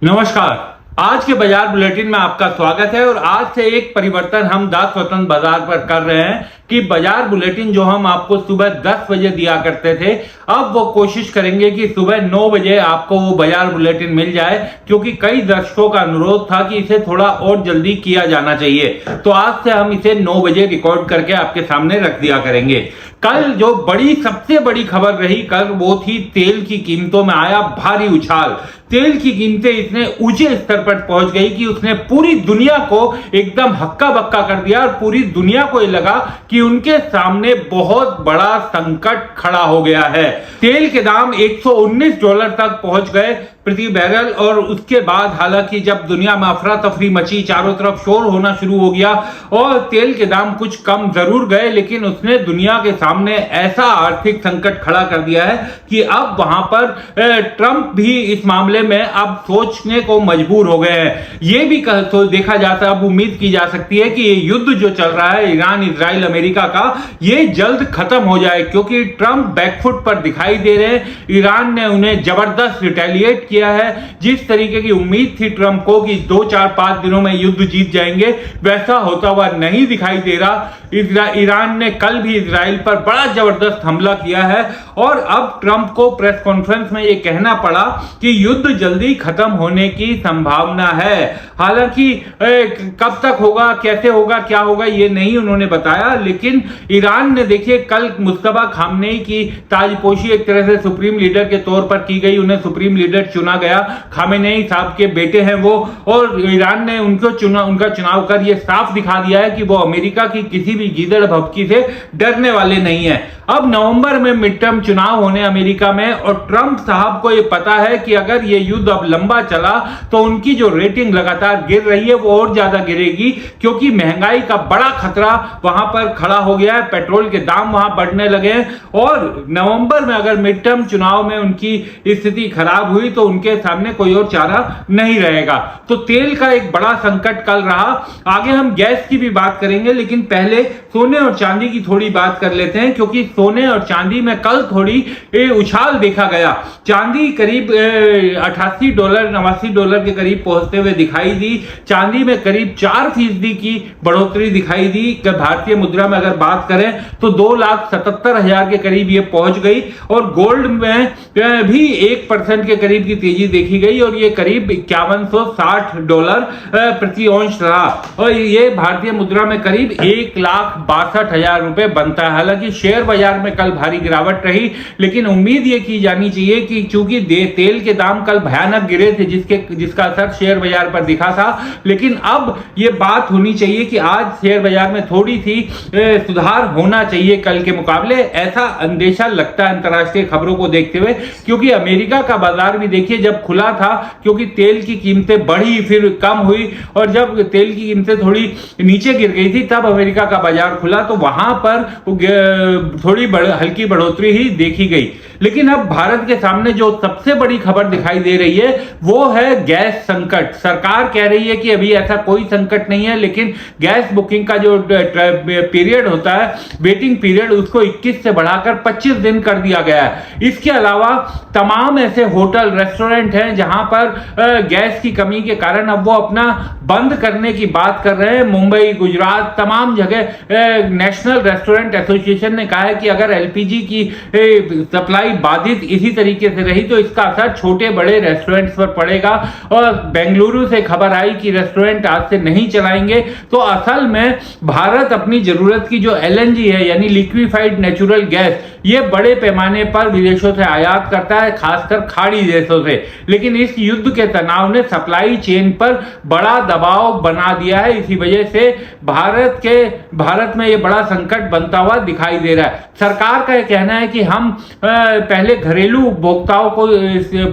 नमस्कार। आज के बाजार बुलेटिन में आपका स्वागत है और आज से एक परिवर्तन हम दास स्वतंत्र बाजार पर कर रहे हैं कि बाजार बुलेटिन जो हम आपको सुबह 10 बजे दिया करते थे, अब वो कोशिश करेंगे कि सुबह 9 बजे आपको वो बाजार बुलेटिन मिल जाए, क्योंकि कई दर्शकों का अनुरोध था कि इसे थोड़ा और जल्दी किया जाना चाहिए। तो आज से हम इसे 9 बजे रिकॉर्ड करके आपके सामने रख दिया करेंगे। कल जो सबसे बड़ी खबर रही कल, वो थी तेल की कीमतों में आया भारी उछाल। तेल की कीमतें इतने ऊंचे स्तर पर पहुंच गई कि उसने पूरी दुनिया को एकदम हक्का बक्का कर दिया और पूरी दुनिया को ये लगा कि उनके सामने बहुत बड़ा संकट खड़ा हो गया है। तेल के दाम $119 तक पहुंच गए प्रति बैरल, और उसके बाद हालांकि जब दुनिया में अफरा तफरी मची, चारों तरफ शोर होना शुरू हो गया और तेल के दाम कुछ कम जरूर गए, लेकिन उसने दुनिया के सामने ऐसा आर्थिक संकट खड़ा कर दिया है कि अब वहां पर ट्रंप भी इस मामले में अब सोचने को मजबूर हो गए हैं। ये भी तो देखा जाता है, अब उम्मीद की जा सकती है कि ये युद्ध जो चल रहा है ईरान इजराइल अमेरिका का, ये जल्द खत्म हो जाए, क्योंकि ट्रंप बैकफुट पर दिखाई दे रहे हैं। ईरान ने उन्हें जबरदस्त रिटेलिएट किया है। जिस तरीके की उम्मीद थी ट्रंप को कि 2, 4, 5 दिनों में युद्ध जीत जाएंगे, वैसा होता हुआ नहीं दिखाई दे रहा। ईरान ने कल भी इजराइल पर बड़ा जबरदस्त हमला किया है और अब ट्रंप को प्रेस कॉन्फ्रेंस में यह कहना पड़ा कि युद्ध जल्दी खत्म होने की संभावना है। हालांकि कब तक होगा, कैसे होगा, क्या होगा, ये नहीं उन्होंने बताया, लेकिन ईरान ने देखिए कल मुस्तफा खामनेई की ताजपोशी एक तरह से सुप्रीम लीडर के तौर पर की गई। उन्हें सुप्रीम लीडर चुना गया। खामेनेई साहब के बेटे हैं वो, और ईरान ने उनका चुनाव कर ये साफ दिखा दिया है कि वो अमेरिका की किसी भी गीदड़ भभकी से डरने वाले नहीं है। अब नवंबर में मिड टर्म चुनाव होने अमेरिका में, और ट्रंप साहब को यह पता है कि अगर ये युद्ध अब लंबा चला तो उनकी जो रेटिंग लगातार गिर रही है वो और ज्यादा गिरेगी, क्योंकि महंगाई का बड़ा खतरा वहां पर खड़ा हो गया है। पेट्रोल के दाम वहां बढ़ने लगे हैं और नवंबर में अगर मिड टर्म चुनाव में उनकी स्थिति खराब हुई तो उनके सामने कोई और चारा नहीं रहेगा। तो तेल का एक बड़ा संकट कल रहा। आगे हम गैस की भी बात करेंगे, लेकिन पहले सोने और चांदी की थोड़ी बात कर लेते हैं, क्योंकि सोने और चांदी में कल थोड़ी उछाल देखा गया। चांदी करीब $88 $89 के करीब पहुंचते हुए दिखाई दी। चांदी में करीब 4% की बढ़ोतरी दिखाई दी। भारतीय मुद्रा में अगर बात करें तो 2,77,000 के करीब ये पहुंच गई, और गोल्ड में भी 1% के करीब की तेजी देखी गई और ये करीब $5160 प्रति औंस रहा, और ये भारतीय मुद्रा में करीब 1,62,000 रुपए बनता है। हालांकि शेयर बाजार में कल भारी गिरावट रही, लेकिन उम्मीद ये की जानी चाहिए कि चूंकि तेल के दाम कल भयानक गिरे थे, जिसका असर शेयर बाजार पर दिखा था, लेकिन अब ये बात होनी चाहिए कि आज शेयर बाजार में थोड़ी सी सुधार होना चाहिए कल के मुकाबले, ऐसा अंदेशा लगता है अंतर्राष्ट्रीय खबरों को देखते हुए। क्योंकि अमेरिका का बाजार भी देखिए जब खुला था, क्योंकि तेल की कीमतें बढ़ी फिर कम हुई, और जब तेल की कीमतें थोड़ी नीचे गिर गई थी तब अमेरिका का बाजार खुला, तो वहां पर थोड़ी हल्की बढ़ोतरी ही देखी गई। लेकिन अब भारत के सामने जो सबसे बड़ी खबर दिखाई दे रही है वो है गैस संकट। सरकार कह रही है कि अभी ऐसा कोई संकट नहीं है, लेकिन गैस बुकिंग का जो पीरियड होता है, वेटिंग पीरियड, उसको 21 से बढ़ाकर 25 दिन कर दिया गया है। इसके अलावा तमाम ऐसे होटल रेस्टोरेंट हैं जहां पर गैस की कमी के कारण अब वो अपना बंद करने की बात कर रहे हैं। मुंबई, गुजरात, तमाम जगह नेशनल रेस्टोरेंट एसोसिएशन ने कहा है कि अगर एलपीजी की सप्लाई बाधित इसी तरीके से रही तो इसका असर छोटे बड़े रेस्टोरेंट्स पर पड़ेगा। और बेंगलुरु से खबर आई कि रेस्टोरेंट आज से नहीं चलाएंगे। तो असल में भारत अपनी जरूरत की जो एलएनजी है, यानी लिक्विफाइड नेचुरल गैस, ये बड़े पैमाने पर विदेशों से आयात करता है, खासकर खाड़ी देशों से। लेकिन इस युद्ध के तनाव ने सप्लाई चेन पर बड़ा दबाव बना दिया है। इसी वजह से भारत में ये बड़ा संकट बनता हुआ दिखाई दे रहा है। सरकार का यह कहना है कि हम पहले घरेलू उपभोक्ताओं को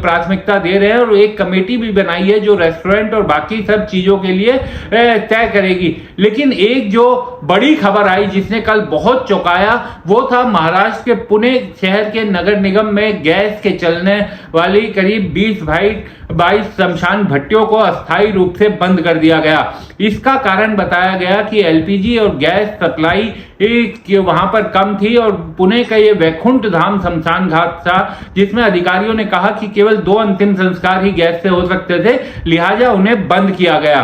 प्राथमिकता दे रहे हैं, और एक कमेटी भी बनाई है जो रेस्टोरेंट और बाकी सब चीजों के लिए तय करेगी। लेकिन एक जो बड़ी खबर आई जिसने कल बहुत चौंकाया, वो था महाराष्ट्र के पुणे शहर के नगर निगम में गैस के चलने वाली करीब 22 शमशान भट्टियों को अस्थायी रूप से बंद कर दिया गया। इसका कारण बताया गया कि एलपीजी और गैस सप्लाई वहां पर कम थी और पुणे का ये वैकुंठ धाम शमशान घाट था जिसमें अधिकारियों ने कहा कि केवल 2 अंतिम संस्कार ही गैस से हो सकते थे, लिहाजा उन्हें बंद किया गया।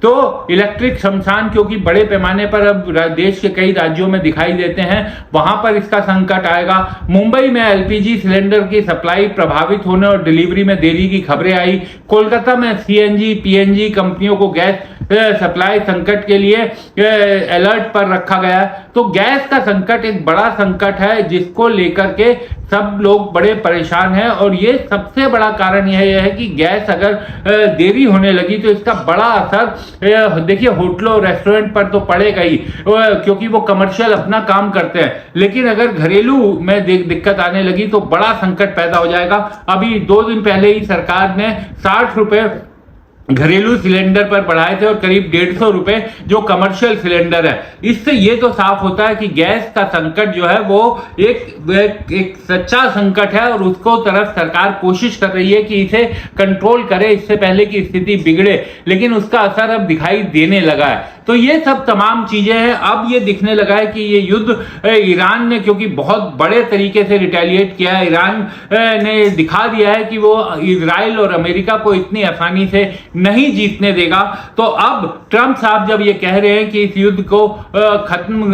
तो इलेक्ट्रिक शमशान क्योंकि बड़े पैमाने पर अब देश के कई राज्यों में दिखाई देते हैं, वहां पर इसका संकट आएगा। मुंबई में एलपीजी सिलेंडर की सप्लाई प्रभावित होने और डिलीवरी में देरी की खबरें आई। कोलकाता में सीएनजी पीएनजी कंपनियों को गैस सप्लाई संकट के लिए अलर्ट पर रखा गया। तो गैस का संकट एक बड़ा संकट है जिसको लेकर के सब लोग बड़े परेशान हैं और ये सबसे बड़ा कारण यह है कि गैस अगर देरी होने लगी तो इसका बड़ा असर देखिए होटलों रेस्टोरेंट पर तो पड़ेगा ही, क्योंकि वो कमर्शियल अपना काम करते हैं, लेकिन अगर घरेलू में दिक्कत आने लगी तो बड़ा संकट पैदा हो जाएगा। अभी 2 दिन पहले ही सरकार ने 60 रुपए घरेलू सिलेंडर पर बढ़ाए थे और करीब 150 रुपए जो कमर्शियल सिलेंडर है। इससे ये तो साफ होता है कि गैस का संकट जो है वो एक सच्चा संकट है और उसको तरफ सरकार कोशिश कर रही है कि इसे कंट्रोल करे इससे पहले कि स्थिति बिगड़े, लेकिन उसका असर अब दिखाई देने लगा है। तो ये सब तमाम चीजें हैं। अब ये दिखने लगा है कि ये युद्ध ईरान ने क्योंकि बहुत बड़े तरीके से रिटेलिएट किया है, ईरान ने दिखा दिया है कि वो इजराइल और अमेरिका को इतनी आसानी से नहीं जीतने देगा। तो अब ट्रंप साहब जब ये कह रहे हैं कि इस युद्ध को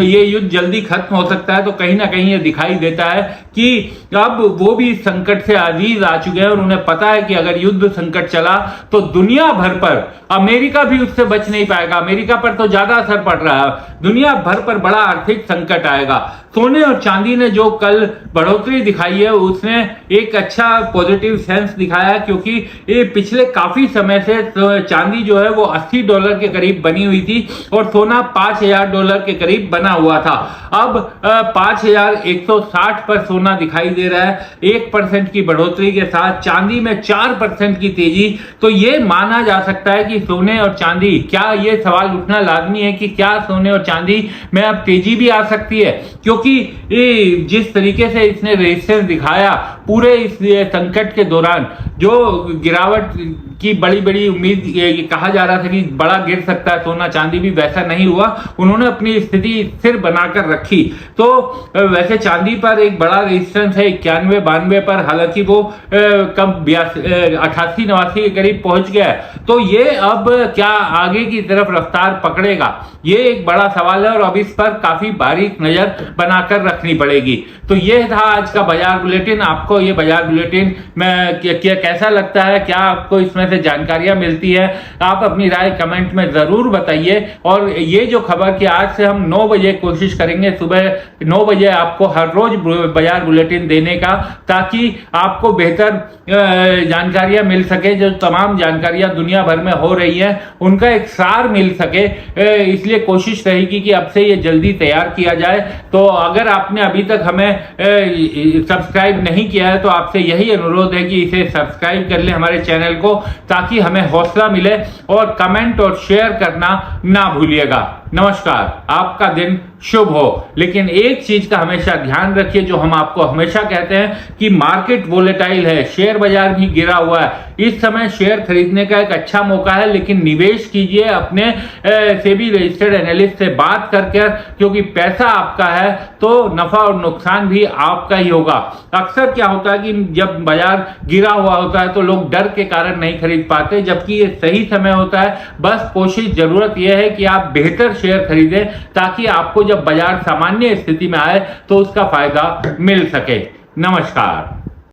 ये युद्ध जल्दी खत्म हो सकता है, तो कहीं ना कहीं ये दिखाई देता है कि अब वो भी इस संकट से अजीज आ चुके हैं और उन्हें पता है कि अगर युद्ध संकट चला तो दुनिया भर पर अमेरिका भी उससे बच नहीं पाएगा। अमेरिका पर तो ज्यादा असर पड़ रहा है, दुनिया भर पर बड़ा आर्थिक संकट आएगा। सोने और चांदी ने जो कल बढ़ोतरी दिखाई है उसने एक अच्छा पॉजिटिव सेंस दिखाया, क्योंकि ये पिछले काफी समय से चांदी जो है वो $80 के करीब बनी हुई थी और सोना $5000 के करीब बना हुआ था। अब 5160 पर सोना दिखाई दे रहा है 1% की बढ़ोतरी के साथ, चांदी में 4% की तेजी। तो ये माना जा सकता है कि सोने और चांदी, क्या ये सवाल उठना लाजमी है कि क्या सोने और चांदी में अब तेजी भी आ सकती है, क्योंकि जिस तरीके से इसने रेजिस्टेंस दिखाया पूरे इस संकट के दौरान, जो गिरावट की बड़ी उम्मीद कहा जा रहा था कि बड़ा गिर सकता है सोना चांदी भी, वैसा नहीं हुआ। उन्होंने अपनी स्थिति स्थिर बनाकर रखी। तो वैसे चांदी पर एक बड़ा रेजिस्टेंस है 91-92 पर, हालांकि वो कम 88-89 के करीब पहुंच गया है। तो ये अब क्या आगे की तरफ रफ्तार पकड़ेगा, ये एक बड़ा सवाल है और अब इस पर काफी बारीक नजर बनाकर रखनी पड़ेगी। तो ये था आज का बाजार बुलेटिन। आपको ये बाजार बुलेटिन में कैसा लगता है, क्या आपको इसमें से जानकारियां मिलती है, आप अपनी राय कमेंट में जरूर बताइए। और ये जो खबर कि आज से हम 9 बजे कोशिश करेंगे, सुबह 9 बजे आपको हर रोज बाजार बुलेटिन देने का, ताकि आपको बेहतर जानकारियां मिल सके। जो तमाम जानकारियां दुनिया भर में हो रही हैं उनका एक सार मिल सके, इसलिए कोशिश रहेगी कि अब से ये जल्दी तैयार किया जाए। तो अगर आपने अभी तक हमें सब्सक्राइब नहीं किया है तो आपसे यही अनुरोध है कि इसे सब्सक्राइब कर ले हमारे चैनल को, ताकि हमें हौसला मिले, और कमेंट और शेयर करना ना भूलिएगा। नमस्कार, आपका दिन शुभ हो। लेकिन एक चीज का हमेशा ध्यान रखिए, जो हम आपको हमेशा कहते हैं कि मार्केट वोलेटाइल है, शेयर बाजार भी गिरा हुआ है। इस समय शेयर खरीदने का एक अच्छा मौका है, लेकिन निवेश कीजिए अपने सेबी रजिस्टर्ड एनालिस्ट से बात करके, क्योंकि पैसा आपका है तो नफा और नुकसान भी आपका ही होगा। अक्सर क्या होता है कि जब बाजार गिरा हुआ होता है तो लोग डर के कारण नहीं खरीद पाते, जबकि ये सही समय होता है। बस कोशिश, जरूरत यह है कि आप बेहतर शेयर खरीदें, ताकि आपको जब बाजार सामान्य स्थिति में आए तो उसका फायदा मिल सके। नमस्कार।